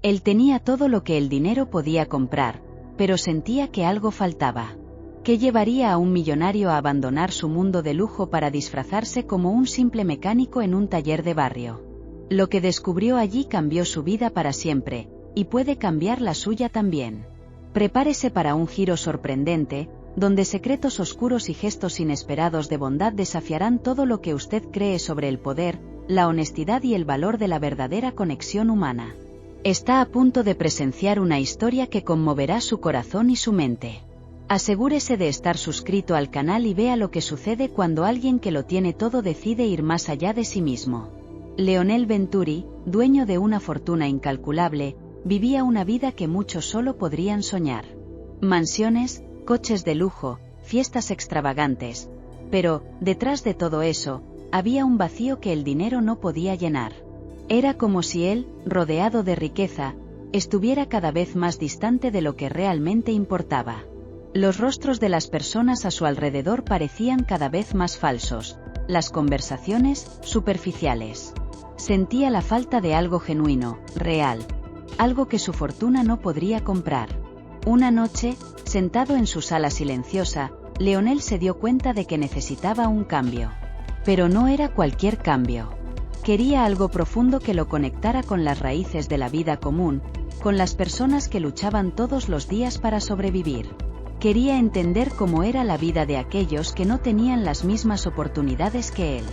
Él tenía todo lo que el dinero podía comprar, pero sentía que algo faltaba. ¿Qué llevaría a un millonario a abandonar su mundo de lujo para disfrazarse como un simple mecánico en un taller de barrio? Lo que descubrió allí cambió su vida para siempre, y puede cambiar la suya también. Prepárese para un giro sorprendente, donde secretos oscuros y gestos inesperados de bondad desafiarán todo lo que usted cree sobre el poder, la honestidad y el valor de la verdadera conexión humana. Está a punto de presenciar una historia que conmoverá su corazón y su mente. Asegúrese de estar suscrito al canal y vea lo que sucede cuando alguien que lo tiene todo decide ir más allá de sí mismo. Leonel Venturi, dueño de una fortuna incalculable, vivía una vida que muchos solo podrían soñar. Mansiones, coches de lujo, fiestas extravagantes. Pero, detrás de todo eso, había un vacío que el dinero no podía llenar. Era como si él, rodeado de riqueza, estuviera cada vez más distante de lo que realmente importaba. Los rostros de las personas a su alrededor parecían cada vez más falsos, las conversaciones, superficiales. Sentía la falta de algo genuino, real, algo que su fortuna no podría comprar. Una noche, sentado en su sala silenciosa, Leonel se dio cuenta de que necesitaba un cambio. Pero no era cualquier cambio. Quería algo profundo que lo conectara con las raíces de la vida común, con las personas que luchaban todos los días para sobrevivir. Quería entender cómo era la vida de aquellos que no tenían las mismas oportunidades que él.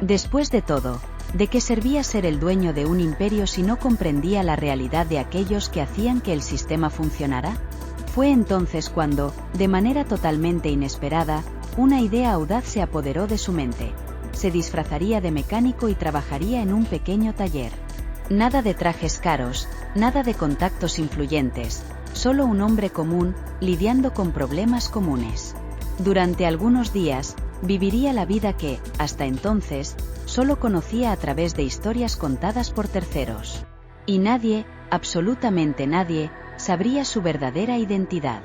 Después de todo, ¿de qué servía ser el dueño de un imperio si no comprendía la realidad de aquellos que hacían que el sistema funcionara? Fue entonces cuando, de manera totalmente inesperada, una idea audaz se apoderó de su mente. Se disfrazaría de mecánico y trabajaría en un pequeño taller. Nada de trajes caros, nada de contactos influyentes, solo un hombre común, lidiando con problemas comunes. Durante algunos días, viviría la vida que, hasta entonces, solo conocía a través de historias contadas por terceros. Y nadie, absolutamente nadie, sabría su verdadera identidad.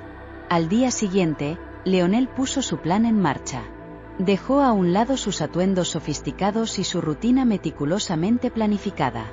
Al día siguiente, Leonel puso su plan en marcha. Dejó a un lado sus atuendos sofisticados y su rutina meticulosamente planificada.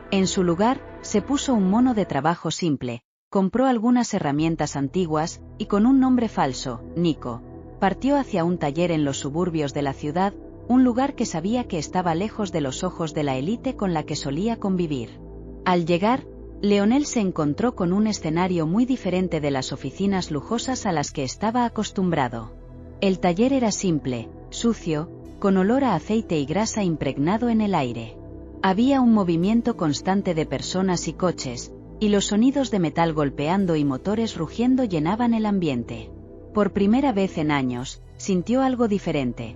En su lugar, se puso un mono de trabajo simple, compró algunas herramientas antiguas, y con un nombre falso, Nico, partió hacia un taller en los suburbios de la ciudad, un lugar que sabía que estaba lejos de los ojos de la élite con la que solía convivir. Al llegar, Leonel se encontró con un escenario muy diferente de las oficinas lujosas a las que estaba acostumbrado. El taller era simple, sucio, con olor a aceite y grasa impregnado en el aire. Había un movimiento constante de personas y coches, y los sonidos de metal golpeando y motores rugiendo llenaban el ambiente. Por primera vez en años, sintió algo diferente.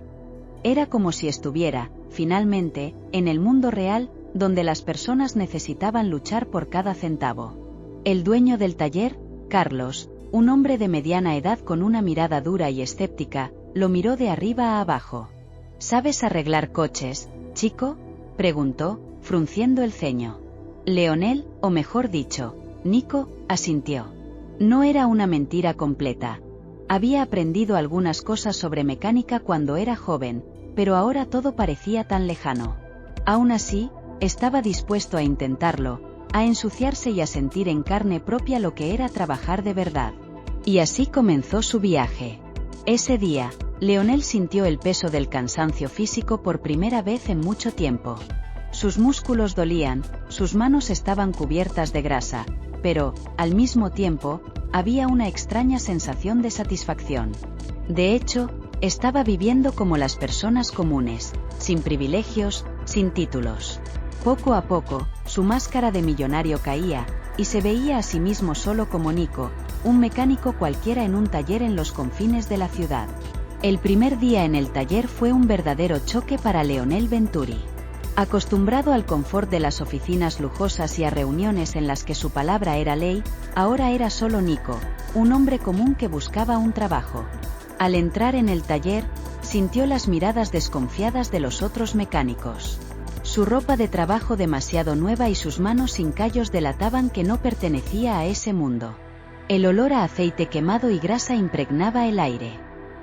Era como si estuviera, finalmente, en el mundo real, donde las personas necesitaban luchar por cada centavo. El dueño del taller, Carlos, un hombre de mediana edad con una mirada dura y escéptica, lo miró de arriba a abajo. ¿Sabes arreglar coches, chico?, preguntó, frunciendo el ceño. Leonel, o mejor dicho, Nico, asintió. No era una mentira completa. Había aprendido algunas cosas sobre mecánica cuando era joven, pero ahora todo parecía tan lejano. Aún así, estaba dispuesto a intentarlo, a ensuciarse y a sentir en carne propia lo que era trabajar de verdad. Y así comenzó su viaje. Ese día, Leonel sintió el peso del cansancio físico por primera vez en mucho tiempo. Sus músculos dolían, sus manos estaban cubiertas de grasa, pero, al mismo tiempo, había una extraña sensación de satisfacción. De hecho, estaba viviendo como las personas comunes, sin privilegios, sin títulos. Poco a poco, su máscara de millonario caía, y se veía a sí mismo solo como Nico, un mecánico cualquiera en un taller en los confines de la ciudad. El primer día en el taller fue un verdadero choque para Leonel Venturi. Acostumbrado al confort de las oficinas lujosas y a reuniones en las que su palabra era ley, ahora era solo Nico, un hombre común que buscaba un trabajo. Al entrar en el taller, sintió las miradas desconfiadas de los otros mecánicos. Su ropa de trabajo demasiado nueva y sus manos sin callos delataban que no pertenecía a ese mundo. El olor a aceite quemado y grasa impregnaba el aire.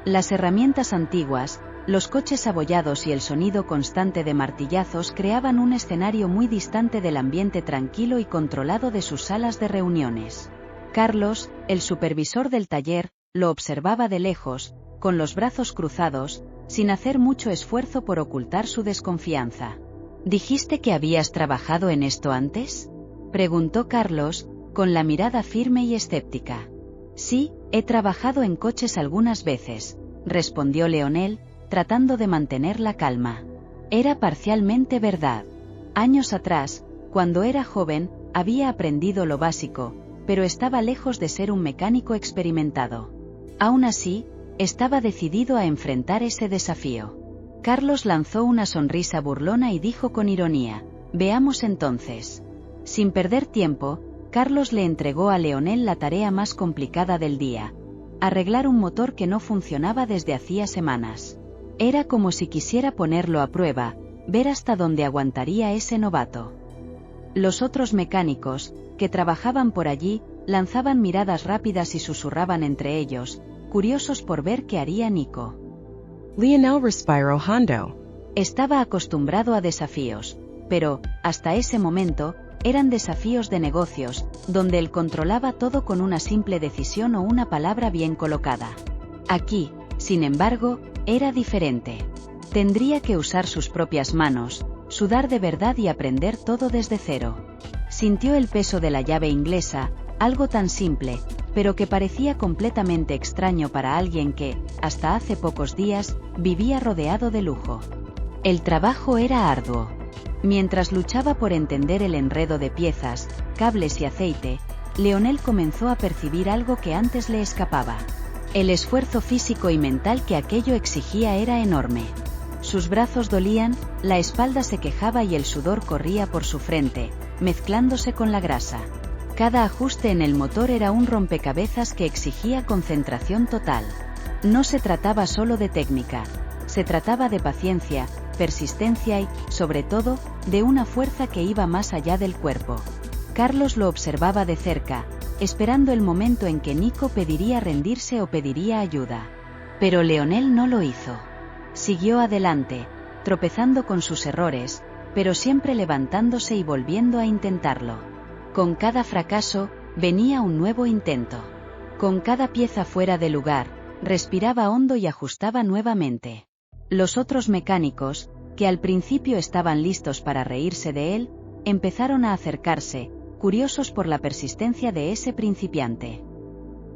Las herramientas antiguas, Los coches abollados y el sonido constante de martillazos creaban un escenario muy distante del ambiente tranquilo y controlado de sus salas de reuniones. Carlos, el supervisor del taller, lo observaba de lejos, con los brazos cruzados, sin hacer mucho esfuerzo por ocultar su desconfianza. ¿Dijiste que habías trabajado en esto antes?, preguntó Carlos, con la mirada firme y escéptica. Sí, he trabajado en coches algunas veces, respondió Leonel, tratando de mantener la calma. Era parcialmente verdad. Años atrás, cuando era joven, había aprendido lo básico, pero estaba lejos de ser un mecánico experimentado. Aún así, estaba decidido a enfrentar ese desafío. Carlos lanzó una sonrisa burlona y dijo con ironía: «Veamos entonces». Sin perder tiempo, Carlos le entregó a Leonel la tarea más complicada del día: arreglar un motor que no funcionaba desde hacía semanas. Era como si quisiera ponerlo a prueba, ver hasta dónde aguantaría ese novato. Los otros mecánicos, que trabajaban por allí, lanzaban miradas rápidas y susurraban entre ellos, curiosos por ver qué haría Nico. Leonel respiró hondo. Estaba acostumbrado a desafíos, pero, hasta ese momento, eran desafíos de negocios, donde él controlaba todo con una simple decisión o una palabra bien colocada. Aquí, sin embargo, era diferente. Tendría que usar sus propias manos, sudar de verdad y aprender todo desde cero. Sintió el peso de la llave inglesa, algo tan simple, pero que parecía completamente extraño para alguien que, hasta hace pocos días, vivía rodeado de lujo. El trabajo era arduo. Mientras luchaba por entender el enredo de piezas, cables y aceite, Leonel comenzó a percibir algo que antes le escapaba. El esfuerzo físico y mental que aquello exigía era enorme. Sus brazos dolían, la espalda se quejaba y el sudor corría por su frente, mezclándose con la grasa. Cada ajuste en el motor era un rompecabezas que exigía concentración total. No se trataba solo de técnica, se trataba de paciencia, persistencia y, sobre todo, de una fuerza que iba más allá del cuerpo. Carlos lo observaba de cerca, esperando el momento en que Nico pediría rendirse o pediría ayuda. Pero Leonel no lo hizo. Siguió adelante, tropezando con sus errores, pero siempre levantándose y volviendo a intentarlo. Con cada fracaso, venía un nuevo intento. Con cada pieza fuera de lugar, respiraba hondo y ajustaba nuevamente. Los otros mecánicos, que al principio estaban listos para reírse de él, empezaron a acercarse, curiosos por la persistencia de ese principiante.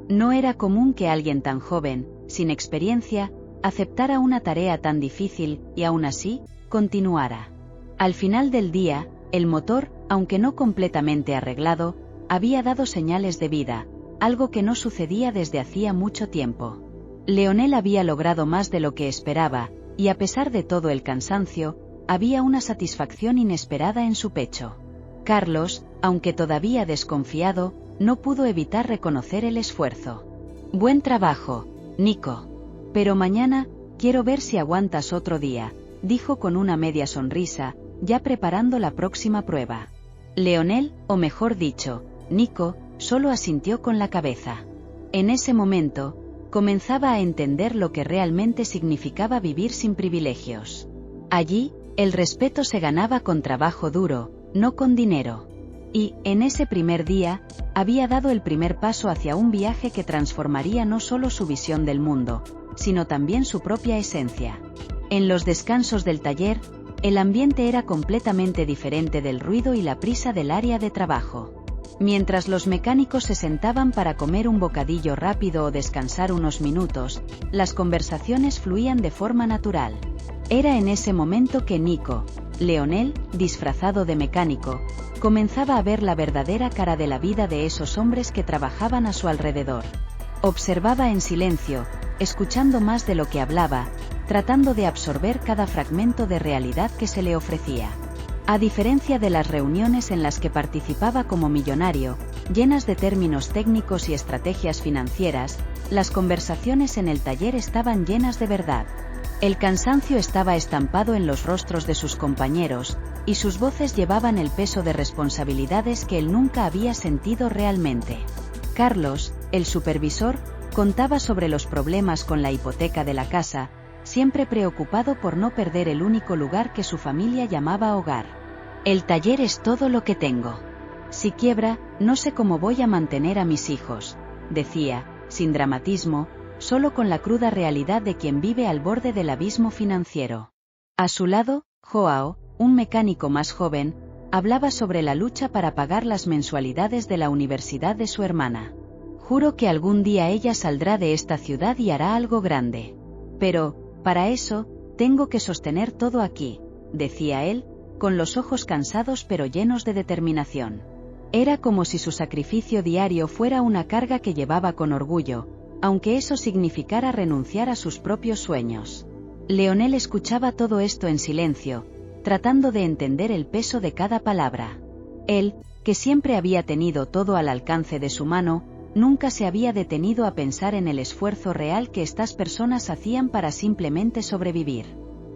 No era común que alguien tan joven, sin experiencia, aceptara una tarea tan difícil, y aún así, continuara. Al final del día, el motor, aunque no completamente arreglado, había dado señales de vida, algo que no sucedía desde hacía mucho tiempo. Leonel había logrado más de lo que esperaba, y a pesar de todo el cansancio, había una satisfacción inesperada en su pecho. Carlos, aunque todavía desconfiado, no pudo evitar reconocer el esfuerzo. «Buen trabajo, Nico. Pero mañana, quiero ver si aguantas otro día», dijo con una media sonrisa, ya preparando la próxima prueba. Leonel, o mejor dicho, Nico, solo asintió con la cabeza. En ese momento, comenzaba a entender lo que realmente significaba vivir sin privilegios. Allí, el respeto se ganaba con trabajo duro, no con dinero. Y, en ese primer día, había dado el primer paso hacia un viaje que transformaría no solo su visión del mundo, sino también su propia esencia. En los descansos del taller, el ambiente era completamente diferente del ruido y la prisa del área de trabajo. Mientras los mecánicos se sentaban para comer un bocadillo rápido o descansar unos minutos, las conversaciones fluían de forma natural. Era en ese momento que Nico, Leonel, disfrazado de mecánico, comenzaba a ver la verdadera cara de la vida de esos hombres que trabajaban a su alrededor. Observaba en silencio, escuchando más de lo que hablaba, tratando de absorber cada fragmento de realidad que se le ofrecía. A diferencia de las reuniones en las que participaba como millonario, llenas de términos técnicos y estrategias financieras, las conversaciones en el taller estaban llenas de verdad. El cansancio estaba estampado en los rostros de sus compañeros, y sus voces llevaban el peso de responsabilidades que él nunca había sentido realmente. Carlos, el supervisor, contaba sobre los problemas con la hipoteca de la casa, siempre preocupado por no perder el único lugar que su familia llamaba hogar. El taller es todo lo que tengo. Si quiebra, no sé cómo voy a mantener a mis hijos, decía, sin dramatismo, solo con la cruda realidad de quien vive al borde del abismo financiero. A su lado, Joao, un mecánico más joven, hablaba sobre la lucha para pagar las mensualidades de la universidad de su hermana. Juro que algún día ella saldrá de esta ciudad y hará algo grande. Pero, para eso, tengo que sostener todo aquí, decía él, con los ojos cansados pero llenos de determinación. Era como si su sacrificio diario fuera una carga que llevaba con orgullo, aunque eso significara renunciar a sus propios sueños. Leonel escuchaba todo esto en silencio, tratando de entender el peso de cada palabra. Él, que siempre había tenido todo al alcance de su mano, nunca se había detenido a pensar en el esfuerzo real que estas personas hacían para simplemente sobrevivir.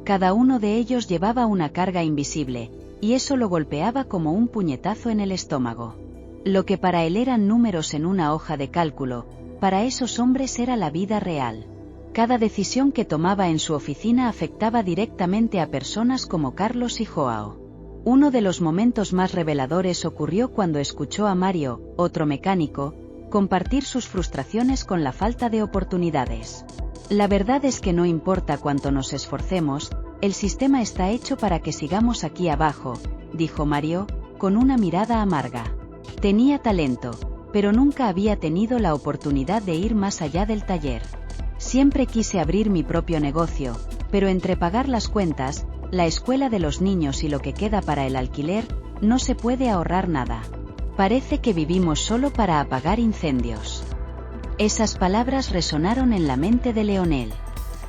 Cada uno de ellos llevaba una carga invisible, y eso lo golpeaba como un puñetazo en el estómago. Lo que para él eran números en una hoja de cálculo, para esos hombres era la vida real. Cada decisión que tomaba en su oficina afectaba directamente a personas como Carlos y Joao. Uno de los momentos más reveladores ocurrió cuando escuchó a Mario, otro mecánico, compartir sus frustraciones con la falta de oportunidades. La verdad es que no importa cuánto nos esforcemos, el sistema está hecho para que sigamos aquí abajo, dijo Mario, con una mirada amarga. Tenía talento, pero nunca había tenido la oportunidad de ir más allá del taller. Siempre quise abrir mi propio negocio, pero entre pagar las cuentas, la escuela de los niños y lo que queda para el alquiler, no se puede ahorrar nada. Parece que vivimos solo para apagar incendios. Esas palabras resonaron en la mente de Leonel.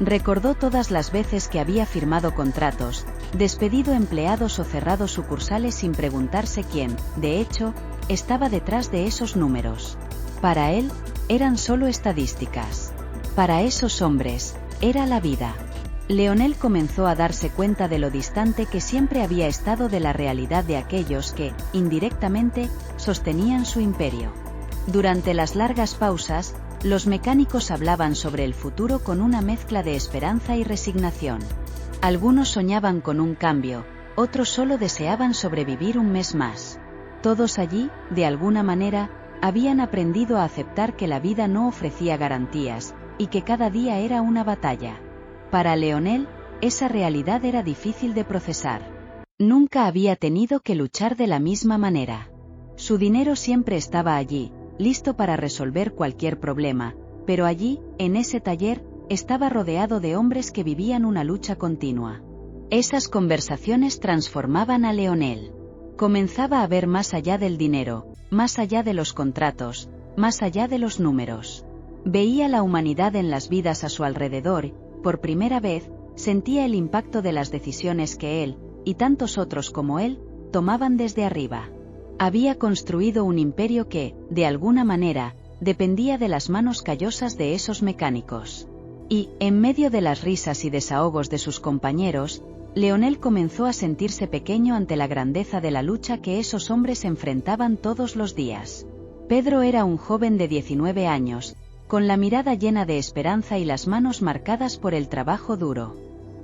Recordó todas las veces que había firmado contratos, despedido empleados o cerrado sucursales sin preguntarse quién, de hecho, estaba detrás de esos números. Para él, eran solo estadísticas. Para esos hombres, era la vida. Leonel comenzó a darse cuenta de lo distante que siempre había estado de la realidad de aquellos que, indirectamente, sostenían su imperio. Durante las largas pausas, los mecánicos hablaban sobre el futuro con una mezcla de esperanza y resignación. Algunos soñaban con un cambio, otros solo deseaban sobrevivir un mes más. Todos allí, de alguna manera, habían aprendido a aceptar que la vida no ofrecía garantías, y que cada día era una batalla. Para Leonel, esa realidad era difícil de procesar. Nunca había tenido que luchar de la misma manera. Su dinero siempre estaba allí, listo para resolver cualquier problema, pero allí, en ese taller, estaba rodeado de hombres que vivían una lucha continua. Esas conversaciones transformaban a Leonel. Comenzaba a ver más allá del dinero, más allá de los contratos, más allá de los números. Veía la humanidad en las vidas a su alrededor. Por primera vez, sentía el impacto de las decisiones que él, y tantos otros como él, tomaban desde arriba. Había construido un imperio que, de alguna manera, dependía de las manos callosas de esos mecánicos. Y, en medio de las risas y desahogos de sus compañeros, Leonel comenzó a sentirse pequeño ante la grandeza de la lucha que esos hombres enfrentaban todos los días. Pedro era un joven de 19 años, con la mirada llena de esperanza y las manos marcadas por el trabajo duro.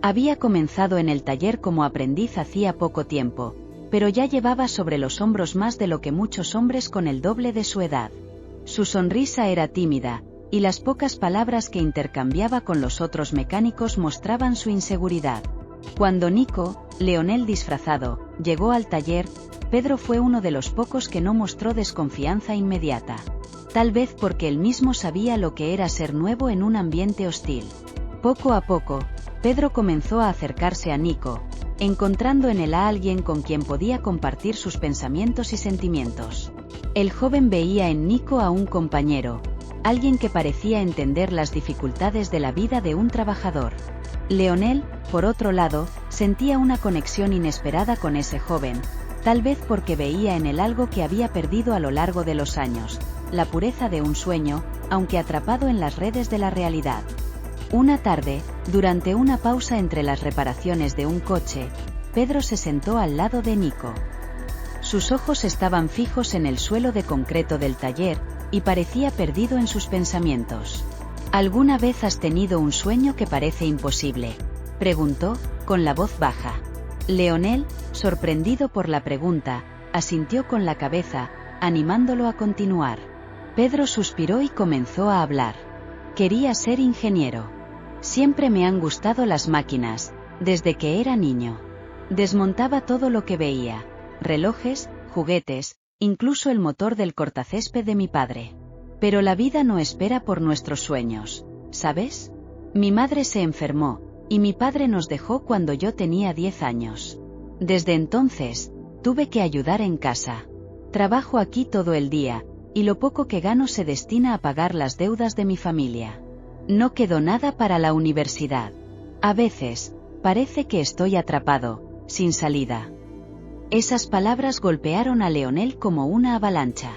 Había comenzado en el taller como aprendiz hacía poco tiempo, pero ya llevaba sobre los hombros más de lo que muchos hombres con el doble de su edad. Su sonrisa era tímida, y las pocas palabras que intercambiaba con los otros mecánicos mostraban su inseguridad. Cuando Nico, Leonel disfrazado, llegó al taller, Pedro fue uno de los pocos que no mostró desconfianza inmediata. Tal vez porque él mismo sabía lo que era ser nuevo en un ambiente hostil. Poco a poco, Pedro comenzó a acercarse a Nico, encontrando en él a alguien con quien podía compartir sus pensamientos y sentimientos. El joven veía en Nico a un compañero, alguien que parecía entender las dificultades de la vida de un trabajador. Leonel, por otro lado, sentía una conexión inesperada con ese joven, tal vez porque veía en él algo que había perdido a lo largo de los años, la pureza de un sueño, aunque atrapado en las redes de la realidad. Una tarde, durante una pausa entre las reparaciones de un coche, Pedro se sentó al lado de Nico. Sus ojos estaban fijos en el suelo de concreto del taller, y parecía perdido en sus pensamientos. ¿Alguna vez has tenido un sueño que parece imposible?, preguntó, con la voz baja. Leonel, sorprendido por la pregunta, asintió con la cabeza, animándolo a continuar. Pedro suspiró y comenzó a hablar. Quería ser ingeniero. Siempre me han gustado las máquinas, desde que era niño. Desmontaba todo lo que veía: relojes, juguetes, incluso el motor del cortacésped de mi padre. Pero la vida no espera por nuestros sueños, ¿sabes? Mi madre se enfermó, y mi padre nos dejó cuando yo tenía 10 años. Desde entonces, tuve que ayudar en casa. Trabajo aquí todo el día, y lo poco que gano se destina a pagar las deudas de mi familia. No quedó nada para la universidad. A veces, parece que estoy atrapado, sin salida. Esas palabras golpearon a Leonel como una avalancha.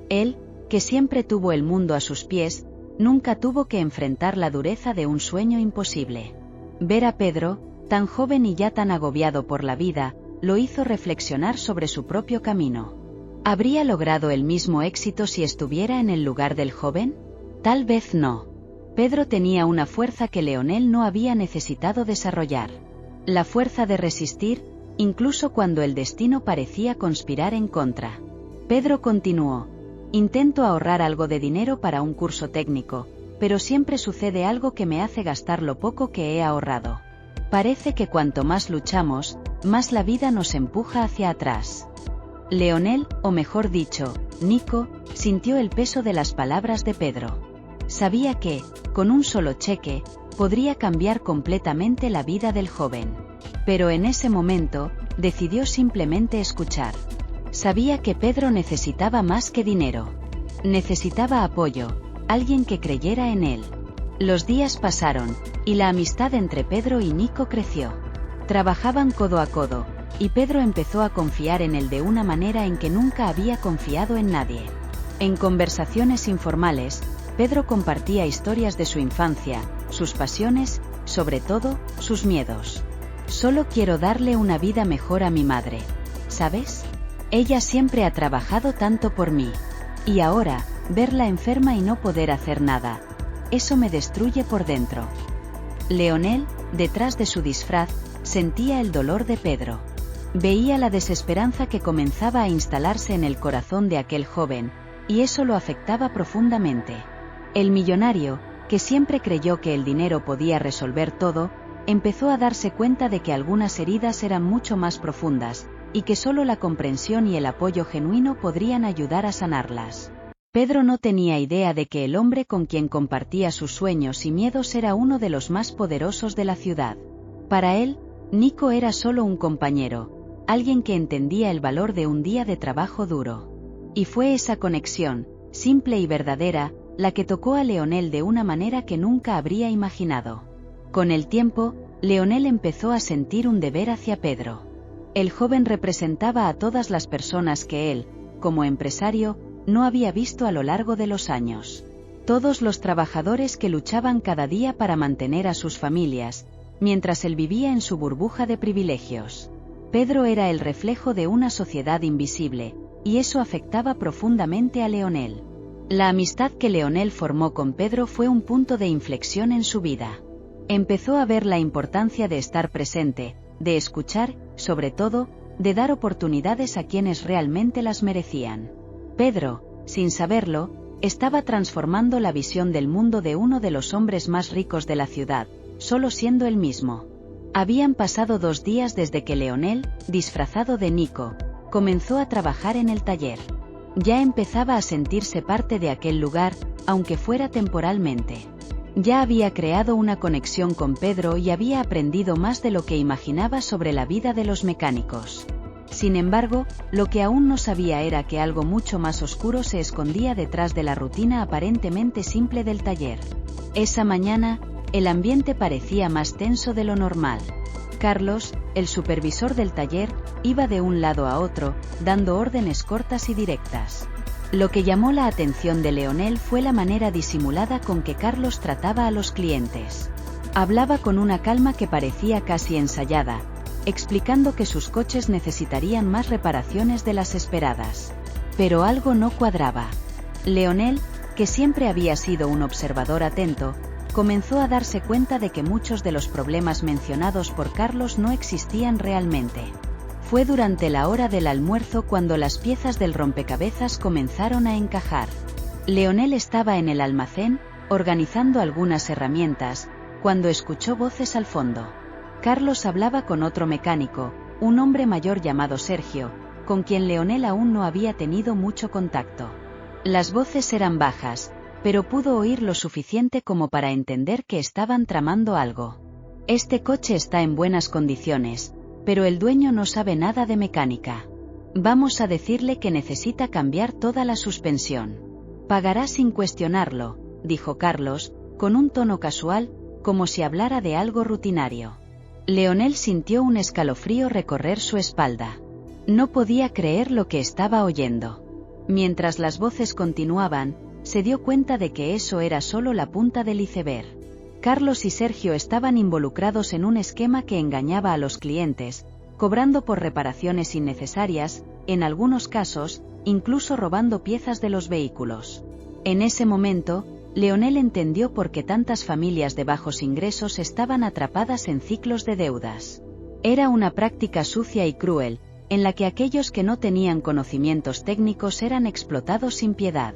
Él, que siempre tuvo el mundo a sus pies, nunca tuvo que enfrentar la dureza de un sueño imposible. Ver a Pedro, tan joven y ya tan agobiado por la vida, lo hizo reflexionar sobre su propio camino. ¿Habría logrado el mismo éxito si estuviera en el lugar del joven? Tal vez no. Pedro tenía una fuerza que Leonel no había necesitado desarrollar. La fuerza de resistir, incluso cuando el destino parecía conspirar en contra. Pedro continuó: intento ahorrar algo de dinero para un curso técnico, pero siempre sucede algo que me hace gastar lo poco que he ahorrado. Parece que cuanto más luchamos, más la vida nos empuja hacia atrás. Leonel, o mejor dicho, Nico, sintió el peso de las palabras de Pedro. Sabía que, con un solo cheque, podría cambiar completamente la vida del joven. Pero en ese momento, decidió simplemente escuchar. Sabía que Pedro necesitaba más que dinero. Necesitaba apoyo, alguien que creyera en él. Los días pasaron, y la amistad entre Pedro y Nico creció. Trabajaban codo a codo, y Pedro empezó a confiar en él de una manera en que nunca había confiado en nadie. En conversaciones informales, Pedro compartía historias de su infancia, sus pasiones, sobre todo, sus miedos. Solo quiero darle una vida mejor a mi madre, ¿sabes? Ella siempre ha trabajado tanto por mí. Y ahora, verla enferma y no poder hacer nada, eso me destruye por dentro. Leonel, detrás de su disfraz, sentía el dolor de Pedro. Veía la desesperanza que comenzaba a instalarse en el corazón de aquel joven, y eso lo afectaba profundamente. El millonario, que siempre creyó que el dinero podía resolver todo, empezó a darse cuenta de que algunas heridas eran mucho más profundas, y que solo la comprensión y el apoyo genuino podrían ayudar a sanarlas. Pedro no tenía idea de que el hombre con quien compartía sus sueños y miedos era uno de los más poderosos de la ciudad. Para él, Nico era solo un compañero, alguien que entendía el valor de un día de trabajo duro. Y fue esa conexión, simple y verdadera, la que tocó a Leonel de una manera que nunca habría imaginado. Con el tiempo, Leonel empezó a sentir un deber hacia Pedro. El joven representaba a todas las personas que él, como empresario, no había visto a lo largo de los años. Todos los trabajadores que luchaban cada día para mantener a sus familias, mientras él vivía en su burbuja de privilegios. Pedro era el reflejo de una sociedad invisible, y eso afectaba profundamente a Leonel. La amistad que Leonel formó con Pedro fue un punto de inflexión en su vida. Empezó a ver la importancia de estar presente, de escuchar, sobre todo, de dar oportunidades a quienes realmente las merecían. Pedro, sin saberlo, estaba transformando la visión del mundo de uno de los hombres más ricos de la ciudad, solo siendo él mismo. Habían pasado 2 días desde que Leonel, disfrazado de Nico, comenzó a trabajar en el taller. Ya empezaba a sentirse parte de aquel lugar, aunque fuera temporalmente. Ya había creado una conexión con Pedro y había aprendido más de lo que imaginaba sobre la vida de los mecánicos. Sin embargo, lo que aún no sabía era que algo mucho más oscuro se escondía detrás de la rutina aparentemente simple del taller. Esa mañana, el ambiente parecía más tenso de lo normal. Carlos, el supervisor del taller, iba de un lado a otro, dando órdenes cortas y directas. Lo que llamó la atención de Leonel fue la manera disimulada con que Carlos trataba a los clientes. Hablaba con una calma que parecía casi ensayada, explicando que sus coches necesitarían más reparaciones de las esperadas. Pero algo no cuadraba. Leonel, que siempre había sido un observador atento, comenzó a darse cuenta de que muchos de los problemas mencionados por Carlos no existían realmente. Fue durante la hora del almuerzo cuando las piezas del rompecabezas comenzaron a encajar. Leonel estaba en el almacén, organizando algunas herramientas, cuando escuchó voces al fondo. Carlos hablaba con otro mecánico, un hombre mayor llamado Sergio, con quien Leonel aún no había tenido mucho contacto. Las voces eran bajas, pero pudo oír lo suficiente como para entender que estaban tramando algo. Este coche está en buenas condiciones, pero el dueño no sabe nada de mecánica. Vamos a decirle que necesita cambiar toda la suspensión. Pagará sin cuestionarlo, dijo Carlos, con un tono casual, como si hablara de algo rutinario. Leonel sintió un escalofrío recorrer su espalda. No podía creer lo que estaba oyendo. Mientras las voces continuaban, se dio cuenta de que eso era solo la punta del iceberg. Carlos y Sergio estaban involucrados en un esquema que engañaba a los clientes, cobrando por reparaciones innecesarias, en algunos casos, incluso robando piezas de los vehículos. En ese momento, Leonel entendió por qué tantas familias de bajos ingresos estaban atrapadas en ciclos de deudas. Era una práctica sucia y cruel, en la que aquellos que no tenían conocimientos técnicos eran explotados sin piedad.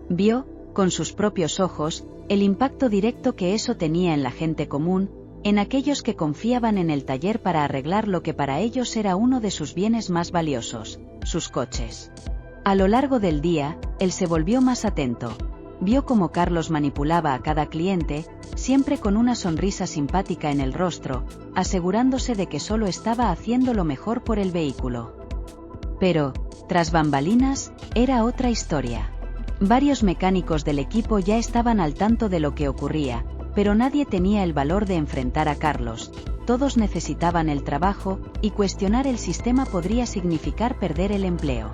Vio, con sus propios ojos, el impacto directo que eso tenía en la gente común, en aquellos que confiaban en el taller para arreglar lo que para ellos era uno de sus bienes más valiosos, sus coches. A lo largo del día, él se volvió más atento. Vio cómo Carlos manipulaba a cada cliente, siempre con una sonrisa simpática en el rostro, asegurándose de que solo estaba haciendo lo mejor por el vehículo. Pero, tras bambalinas, era otra historia. Varios mecánicos del equipo ya estaban al tanto de lo que ocurría, pero nadie tenía el valor de enfrentar a Carlos. Todos necesitaban el trabajo, y cuestionar el sistema podría significar perder el empleo.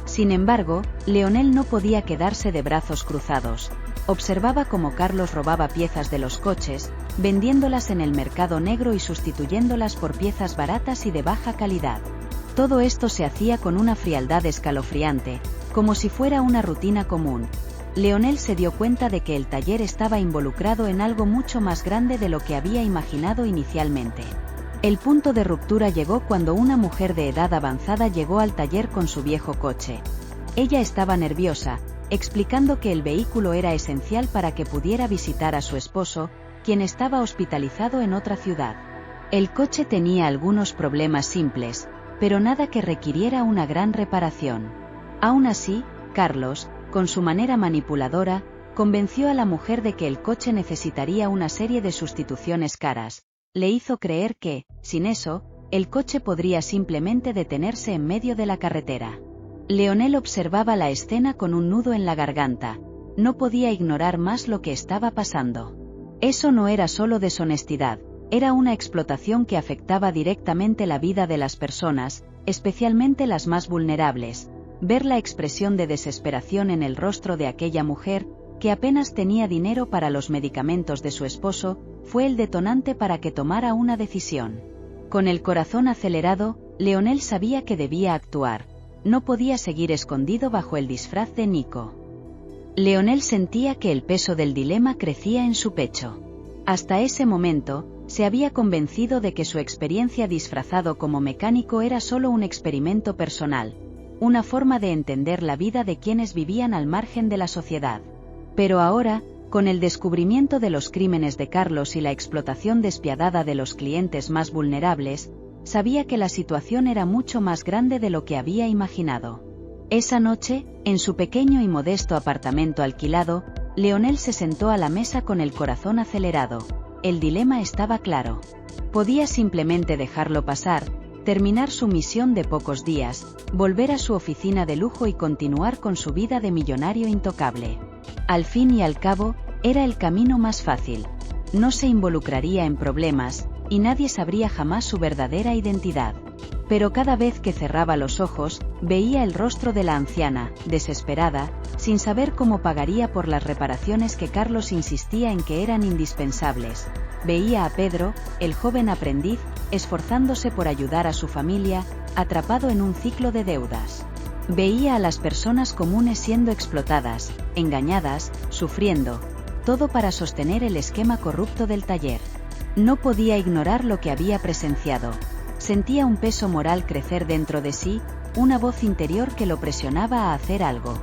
Sin embargo, Leonel no podía quedarse de brazos cruzados. Observaba cómo Carlos robaba piezas de los coches, vendiéndolas en el mercado negro y sustituyéndolas por piezas baratas y de baja calidad. Todo esto se hacía con una frialdad escalofriante, como si fuera una rutina común. Leonel se dio cuenta de que el taller estaba involucrado en algo mucho más grande de lo que había imaginado inicialmente. El punto de ruptura llegó cuando una mujer de edad avanzada llegó al taller con su viejo coche. Ella estaba nerviosa, explicando que el vehículo era esencial para que pudiera visitar a su esposo, quien estaba hospitalizado en otra ciudad. El coche tenía algunos problemas simples, pero nada que requiriera una gran reparación. Aún así, Carlos, con su manera manipuladora, convenció a la mujer de que el coche necesitaría una serie de sustituciones caras. Le hizo creer que, sin eso, el coche podría simplemente detenerse en medio de la carretera. Leonel observaba la escena con un nudo en la garganta. No podía ignorar más lo que estaba pasando. Eso no era solo deshonestidad, era una explotación que afectaba directamente la vida de las personas, especialmente las más vulnerables. Ver la expresión de desesperación en el rostro de aquella mujer, que apenas tenía dinero para los medicamentos de su esposo, fue el detonante para que tomara una decisión. Con el corazón acelerado, Leonel sabía que debía actuar. No podía seguir escondido bajo el disfraz de Nico. Leonel sentía que el peso del dilema crecía en su pecho. Hasta ese momento, se había convencido de que su experiencia disfrazado como mecánico era solo un experimento personal, una forma de entender la vida de quienes vivían al margen de la sociedad. Pero ahora, con el descubrimiento de los crímenes de Carlos y la explotación despiadada de los clientes más vulnerables, sabía que la situación era mucho más grande de lo que había imaginado. Esa noche, en su pequeño y modesto apartamento alquilado, Leonel se sentó a la mesa con el corazón acelerado. El dilema estaba claro. Podía simplemente dejarlo pasar, terminar su misión de pocos días, volver a su oficina de lujo y continuar con su vida de millonario intocable. Al fin y al cabo, era el camino más fácil. No se involucraría en problemas, y nadie sabría jamás su verdadera identidad. Pero cada vez que cerraba los ojos, veía el rostro de la anciana, desesperada, sin saber cómo pagaría por las reparaciones que Carlos insistía en que eran indispensables. Veía a Pedro, el joven aprendiz, esforzándose por ayudar a su familia, atrapado en un ciclo de deudas. Veía a las personas comunes siendo explotadas, engañadas, sufriendo, todo para sostener el esquema corrupto del taller. No podía ignorar lo que había presenciado. Sentía un peso moral crecer dentro de sí, una voz interior que lo presionaba a hacer algo.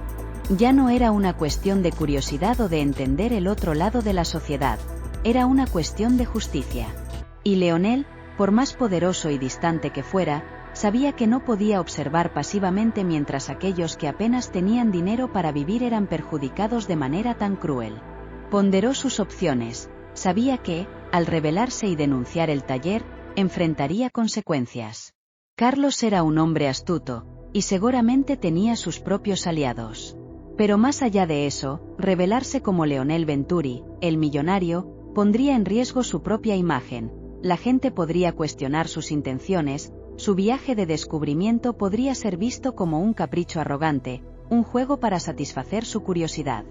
Ya no era una cuestión de curiosidad o de entender el otro lado de la sociedad, era una cuestión de justicia. Y Leonel, por más poderoso y distante que fuera, sabía que no podía observar pasivamente mientras aquellos que apenas tenían dinero para vivir eran perjudicados de manera tan cruel. Ponderó sus opciones, sabía que, al rebelarse y denunciar el taller, enfrentaría consecuencias. Carlos era un hombre astuto, y seguramente tenía sus propios aliados. Pero más allá de eso, rebelarse como Leonel Venturi, el millonario, pondría en riesgo su propia imagen, la gente podría cuestionar sus intenciones, su viaje de descubrimiento podría ser visto como un capricho arrogante, un juego para satisfacer su curiosidad.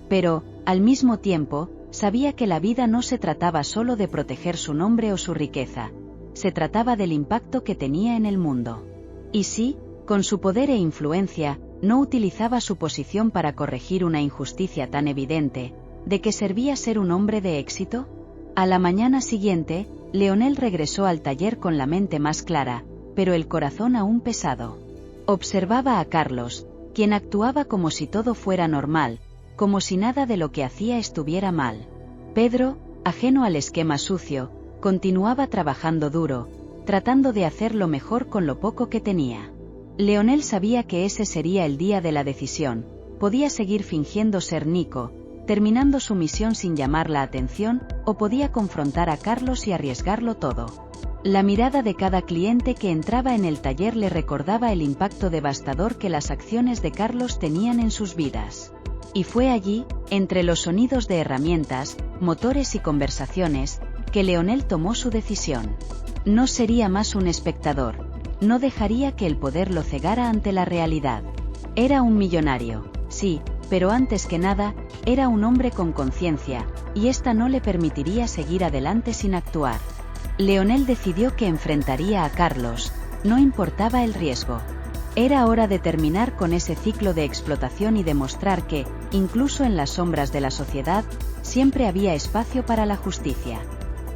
Pero, al mismo tiempo, sabía que la vida no se trataba solo de proteger su nombre o su riqueza, se trataba del impacto que tenía en el mundo. Y si, con su poder e influencia, no utilizaba su posición para corregir una injusticia tan evidente, ¿de qué servía ser un hombre de éxito? A la mañana siguiente, Leonel regresó al taller con la mente más clara, pero el corazón aún pesado. Observaba a Carlos, quien actuaba como si todo fuera normal, como si nada de lo que hacía estuviera mal. Pedro, ajeno al esquema sucio, continuaba trabajando duro, tratando de hacer lo mejor con lo poco que tenía. Leonel sabía que ese sería el día de la decisión, podía seguir fingiendo ser Nico, terminando su misión sin llamar la atención, o podía confrontar a Carlos y arriesgarlo todo. La mirada de cada cliente que entraba en el taller le recordaba el impacto devastador que las acciones de Carlos tenían en sus vidas. Y fue allí, entre los sonidos de herramientas, motores y conversaciones, que Leonel tomó su decisión. No sería más un espectador, no dejaría que el poder lo cegara ante la realidad. Era un millonario, sí, pero antes que nada, era un hombre con conciencia, y esta no le permitiría seguir adelante sin actuar. Leonel decidió que enfrentaría a Carlos, no importaba el riesgo. Era hora de terminar con ese ciclo de explotación y demostrar que, incluso en las sombras de la sociedad, siempre había espacio para la justicia.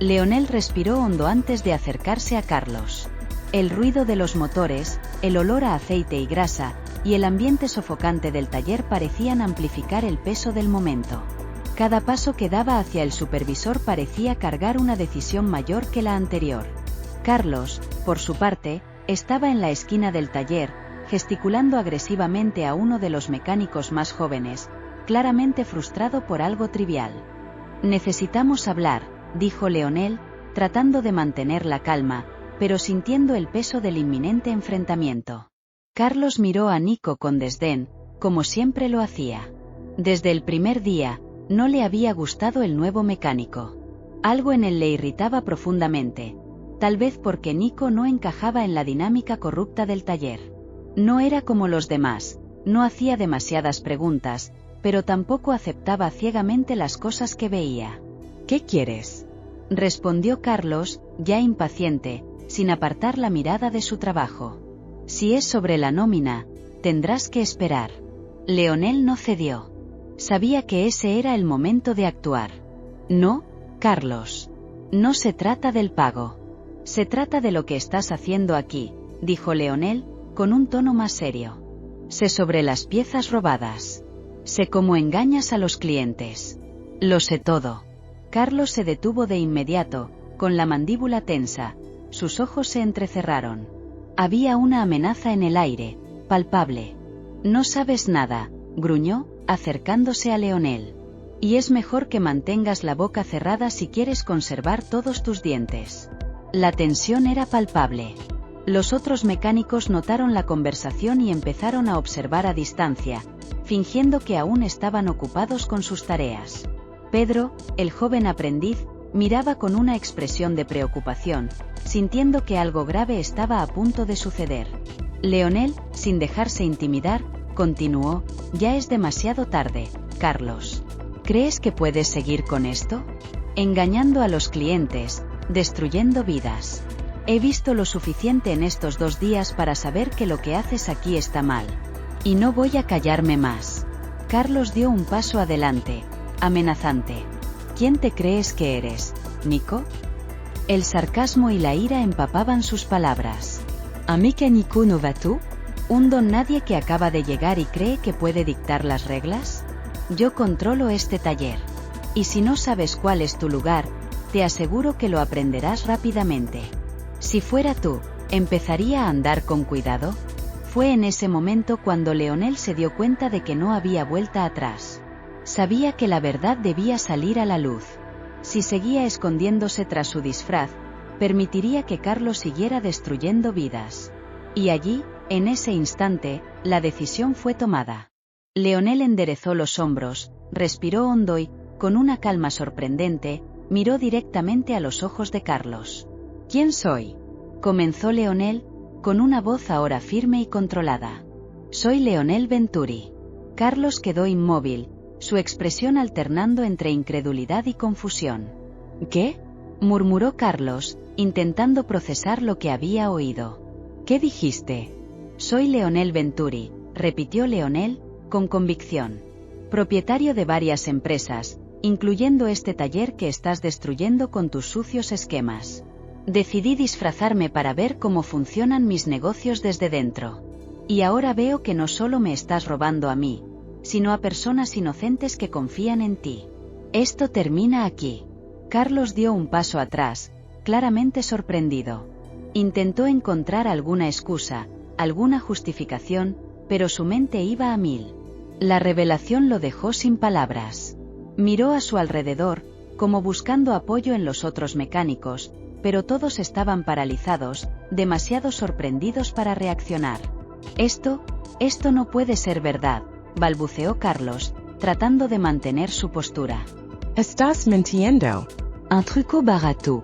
Leonel respiró hondo antes de acercarse a Carlos. El ruido de los motores, el olor a aceite y grasa, y el ambiente sofocante del taller parecían amplificar el peso del momento. Cada paso que daba hacia el supervisor parecía cargar una decisión mayor que la anterior. Carlos, por su parte, estaba en la esquina del taller, gesticulando agresivamente a uno de los mecánicos más jóvenes, claramente frustrado por algo trivial. «Necesitamos hablar», dijo Leonel, tratando de mantener la calma, pero sintiendo el peso del inminente enfrentamiento. Carlos miró a Nico con desdén, como siempre lo hacía. Desde el primer día, no le había gustado el nuevo mecánico. Algo en él le irritaba profundamente, tal vez porque Nico no encajaba en la dinámica corrupta del taller. No era como los demás, no hacía demasiadas preguntas, pero tampoco aceptaba ciegamente las cosas que veía. ¿Qué quieres?, respondió Carlos, ya impaciente, sin apartar la mirada de su trabajo. Si es sobre la nómina, tendrás que esperar. Leonel no cedió. Sabía que ese era el momento de actuar. No, Carlos. No se trata del pago. Se trata de lo que estás haciendo aquí, dijo Leonel, con un tono más serio. Sé sobre las piezas robadas. Sé cómo engañas a los clientes. Lo sé todo. Carlos se detuvo de inmediato, con la mandíbula tensa, sus ojos se entrecerraron. Había una amenaza en el aire, palpable. No sabes nada, gruñó, acercándose a Leonel. Y es mejor que mantengas la boca cerrada si quieres conservar todos tus dientes. La tensión era palpable. Los otros mecánicos notaron la conversación y empezaron a observar a distancia, fingiendo que aún estaban ocupados con sus tareas. Pedro, el joven aprendiz, miraba con una expresión de preocupación, sintiendo que algo grave estaba a punto de suceder. Leonel, sin dejarse intimidar, continuó: «Ya es demasiado tarde, Carlos. ¿Crees que puedes seguir con esto? Engañando a los clientes, destruyendo vidas. He visto lo suficiente en estos 2 días para saber que lo que haces aquí está mal. Y no voy a callarme más. Carlos dio un paso adelante, amenazante. ¿Quién te crees que eres, Nico? El sarcasmo y la ira empapaban sus palabras. Amica Nico Novato? ¿Un don nadie que acaba de llegar y cree que puede dictar las reglas? Yo controlo este taller. Y si no sabes cuál es tu lugar, te aseguro que lo aprenderás rápidamente. Si fuera tú, ¿empezaría a andar con cuidado? Fue en ese momento cuando Leonel se dio cuenta de que no había vuelta atrás. Sabía que la verdad debía salir a la luz. Si seguía escondiéndose tras su disfraz, permitiría que Carlos siguiera destruyendo vidas. Y allí, en ese instante, la decisión fue tomada. Leonel enderezó los hombros, respiró hondo y, con una calma sorprendente, miró directamente a los ojos de Carlos. ¿Quién soy?, comenzó Leonel, con una voz ahora firme y controlada. Soy Leonel Venturi. Carlos quedó inmóvil, su expresión alternando entre incredulidad y confusión. ¿Qué?, murmuró Carlos, intentando procesar lo que había oído. ¿Qué dijiste? Soy Leonel Venturi, repitió Leonel, con convicción. Propietario de varias empresas, incluyendo este taller que estás destruyendo con tus sucios esquemas. Decidí disfrazarme para ver cómo funcionan mis negocios desde dentro. Y ahora veo que no solo me estás robando a mí, sino a personas inocentes que confían en ti. Esto termina aquí. Carlos dio un paso atrás, claramente sorprendido. Intentó encontrar alguna excusa, alguna justificación, pero su mente iba a mil. La revelación lo dejó sin palabras. Miró a su alrededor, como buscando apoyo en los otros mecánicos, pero todos estaban paralizados, demasiado sorprendidos para reaccionar. Esto no puede ser verdad, balbuceó Carlos, tratando de mantener su postura. Estás mintiendo. Un truco barato.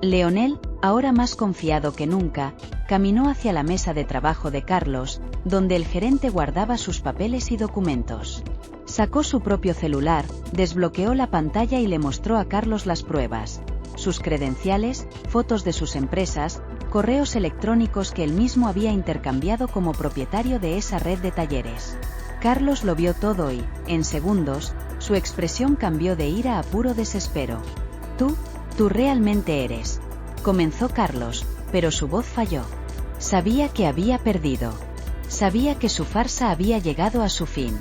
Leonel, ahora más confiado que nunca, caminó hacia la mesa de trabajo de Carlos, donde el gerente guardaba sus papeles y documentos. Sacó su propio celular, desbloqueó la pantalla y le mostró a Carlos las pruebas, sus credenciales, fotos de sus empresas, correos electrónicos que él mismo había intercambiado como propietario de esa red de talleres. Carlos lo vio todo y, en segundos, su expresión cambió de ira a puro desespero. Tú realmente eres, comenzó Carlos, pero su voz falló. Sabía que había perdido. Sabía que su farsa había llegado a su fin.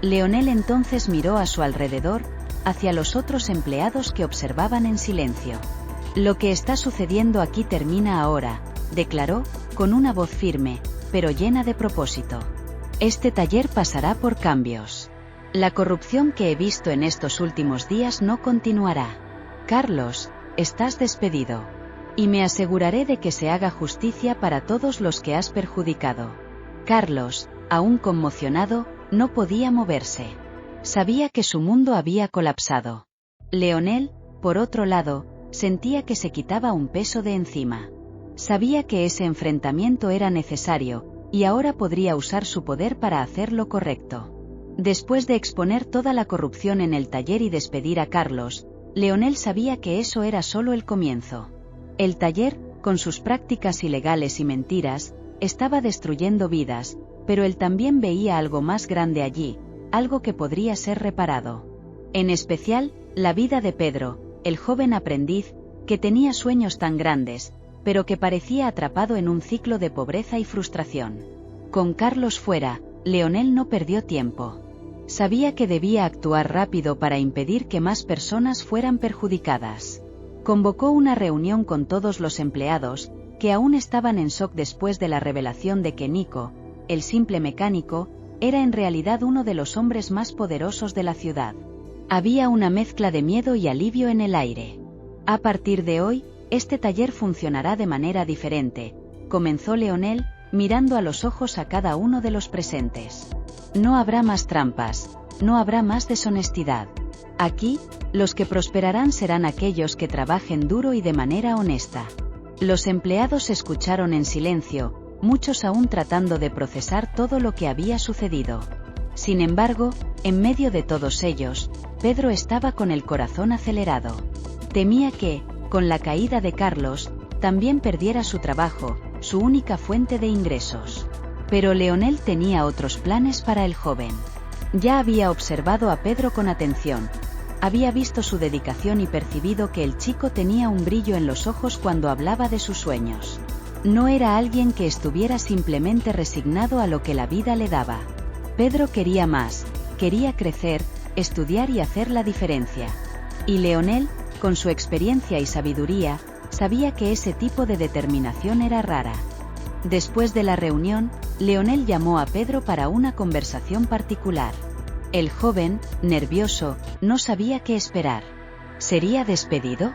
Leonel entonces miró a su alrededor, hacia los otros empleados que observaban en silencio. Lo que está sucediendo aquí termina ahora, declaró, con una voz firme, pero llena de propósito. Este taller pasará por cambios. La corrupción que he visto en estos últimos días no continuará. Carlos, estás despedido. Y me aseguraré de que se haga justicia para todos los que has perjudicado. Carlos, aún conmocionado, no podía moverse. Sabía que su mundo había colapsado. Leonel, por otro lado, sentía que se quitaba un peso de encima. Sabía que ese enfrentamiento era necesario, y ahora podría usar su poder para hacer lo correcto. Después de exponer toda la corrupción en el taller y despedir a Carlos, Leonel sabía que eso era solo el comienzo. El taller, con sus prácticas ilegales y mentiras, estaba destruyendo vidas, pero él también veía algo más grande allí, algo que podría ser reparado. En especial, la vida de Pedro, el joven aprendiz, que tenía sueños tan grandes, pero que parecía atrapado en un ciclo de pobreza y frustración. Con Carlos fuera, Leonel no perdió tiempo. Sabía que debía actuar rápido para impedir que más personas fueran perjudicadas. Convocó una reunión con todos los empleados, que aún estaban en shock después de la revelación de que Nico, el simple mecánico, era en realidad uno de los hombres más poderosos de la ciudad. Había una mezcla de miedo y alivio en el aire. A partir de hoy, este taller funcionará de manera diferente, comenzó Leonel, mirando a los ojos a cada uno de los presentes. No habrá más trampas, no habrá más deshonestidad. Aquí, los que prosperarán serán aquellos que trabajen duro y de manera honesta. Los empleados escucharon en silencio, muchos aún tratando de procesar todo lo que había sucedido. Sin embargo, en medio de todos ellos, Pedro estaba con el corazón acelerado. Temía que, con la caída de Carlos, también perdiera su trabajo, su única fuente de ingresos. Pero Leonel tenía otros planes para el joven. Ya había observado a Pedro con atención. Había visto su dedicación y percibido que el chico tenía un brillo en los ojos cuando hablaba de sus sueños. No era alguien que estuviera simplemente resignado a lo que la vida le daba. Pedro quería más, quería crecer, estudiar y hacer la diferencia. Y Leonel, con su experiencia y sabiduría, sabía que ese tipo de determinación era rara. Después de la reunión, Leonel llamó a Pedro para una conversación particular. El joven, nervioso, no sabía qué esperar. ¿Sería despedido?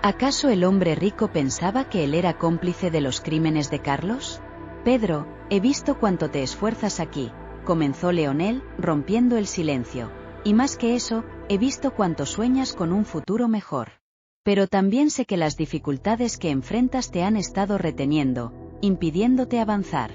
¿Acaso el hombre rico pensaba que él era cómplice de los crímenes de Carlos? Pedro, he visto cuánto te esfuerzas aquí, comenzó Leonel, rompiendo el silencio. Y más que eso, he visto cuánto sueñas con un futuro mejor. Pero también sé que las dificultades que enfrentas te han estado reteniendo, impidiéndote avanzar.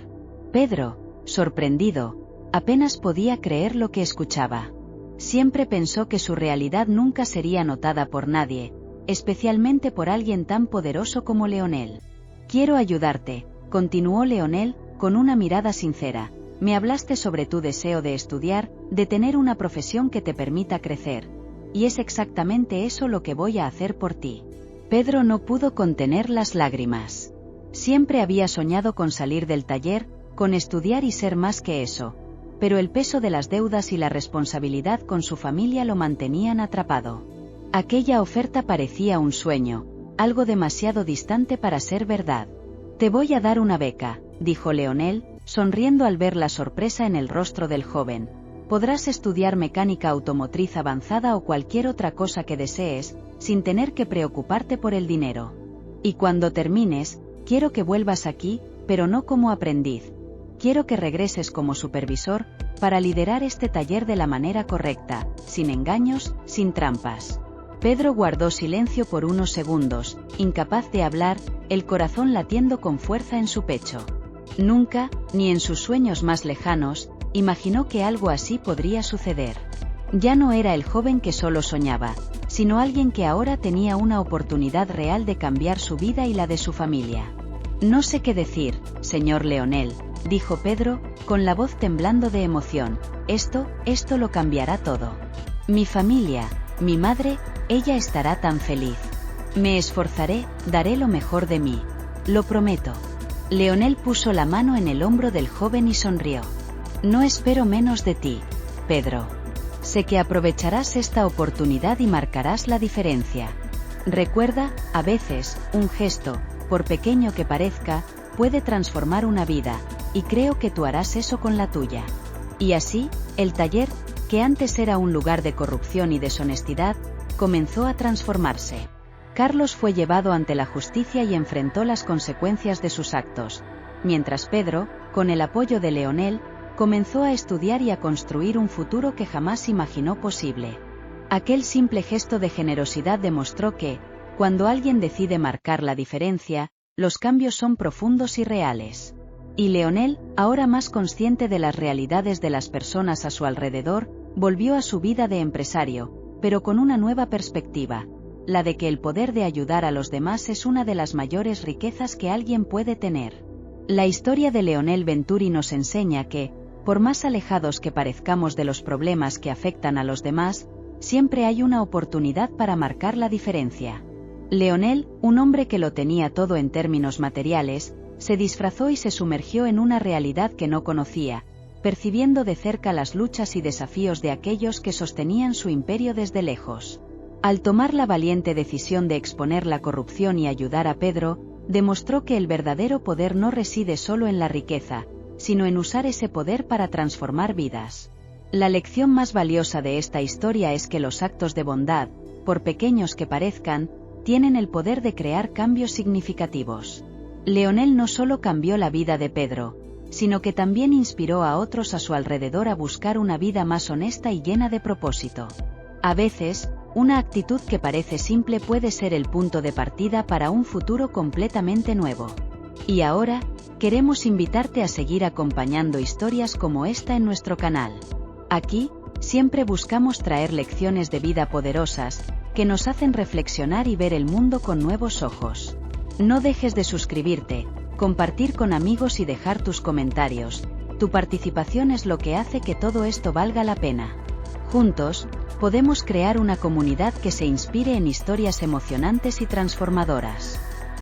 Pedro, sorprendido, apenas podía creer lo que escuchaba. Siempre pensó que su realidad nunca sería notada por nadie, especialmente por alguien tan poderoso como Leonel. Quiero ayudarte, continuó Leonel, con una mirada sincera. Me hablaste sobre tu deseo de estudiar, de tener una profesión que te permita crecer. Y es exactamente eso lo que voy a hacer por ti. Pedro no pudo contener las lágrimas. Siempre había soñado con salir del taller, con estudiar y ser más que eso. Pero el peso de las deudas y la responsabilidad con su familia lo mantenían atrapado. Aquella oferta parecía un sueño, algo demasiado distante para ser verdad. Te voy a dar una beca, dijo Leonel, sonriendo al ver la sorpresa en el rostro del joven. Podrás estudiar mecánica automotriz avanzada o cualquier otra cosa que desees, sin tener que preocuparte por el dinero. Y cuando termines, quiero que vuelvas aquí, pero no como aprendiz. Quiero que regreses como supervisor, para liderar este taller de la manera correcta, sin engaños, sin trampas. Pedro guardó silencio por unos segundos, incapaz de hablar, el corazón latiendo con fuerza en su pecho. Nunca, ni en sus sueños más lejanos, imaginó que algo así podría suceder. Ya no era el joven que solo soñaba, sino alguien que ahora tenía una oportunidad real de cambiar su vida y la de su familia. No sé qué decir, señor Leonel, dijo Pedro, con la voz temblando de emoción. Esto lo cambiará todo. Mi familia, mi madre, ella estará tan feliz. Me esforzaré, daré lo mejor de mí. Lo prometo. Leonel puso la mano en el hombro del joven y sonrió. No espero menos de ti, Pedro. Sé que aprovecharás esta oportunidad y marcarás la diferencia. Recuerda, a veces, un gesto, por pequeño que parezca, puede transformar una vida, y creo que tú harás eso con la tuya. Y así, el taller, que antes era un lugar de corrupción y deshonestidad, comenzó a transformarse. Carlos fue llevado ante la justicia y enfrentó las consecuencias de sus actos, mientras Pedro, con el apoyo de Leonel, comenzó a estudiar y a construir un futuro que jamás imaginó posible. Aquel simple gesto de generosidad demostró que, cuando alguien decide marcar la diferencia, los cambios son profundos y reales. Y Leonel, ahora más consciente de las realidades de las personas a su alrededor, volvió a su vida de empresario, pero con una nueva perspectiva, la de que el poder de ayudar a los demás es una de las mayores riquezas que alguien puede tener. La historia de Leonel Venturi nos enseña que, por más alejados que parezcamos de los problemas que afectan a los demás, siempre hay una oportunidad para marcar la diferencia. Leonel, un hombre que lo tenía todo en términos materiales, se disfrazó y se sumergió en una realidad que no conocía, percibiendo de cerca las luchas y desafíos de aquellos que sostenían su imperio desde lejos. Al tomar la valiente decisión de exponer la corrupción y ayudar a Pedro, demostró que el verdadero poder no reside solo en la riqueza, sino en usar ese poder para transformar vidas. La lección más valiosa de esta historia es que los actos de bondad, por pequeños que parezcan, tienen el poder de crear cambios significativos. Leonel no solo cambió la vida de Pedro, sino que también inspiró a otros a su alrededor a buscar una vida más honesta y llena de propósito. A veces, una actitud que parece simple puede ser el punto de partida para un futuro completamente nuevo. Y ahora, queremos invitarte a seguir acompañando historias como esta en nuestro canal. Aquí, siempre buscamos traer lecciones de vida poderosas, que nos hacen reflexionar y ver el mundo con nuevos ojos. No dejes de suscribirte, compartir con amigos y dejar tus comentarios, Tu participación es lo que hace que todo esto valga la pena. Juntos, podemos crear una comunidad que se inspire en historias emocionantes y transformadoras.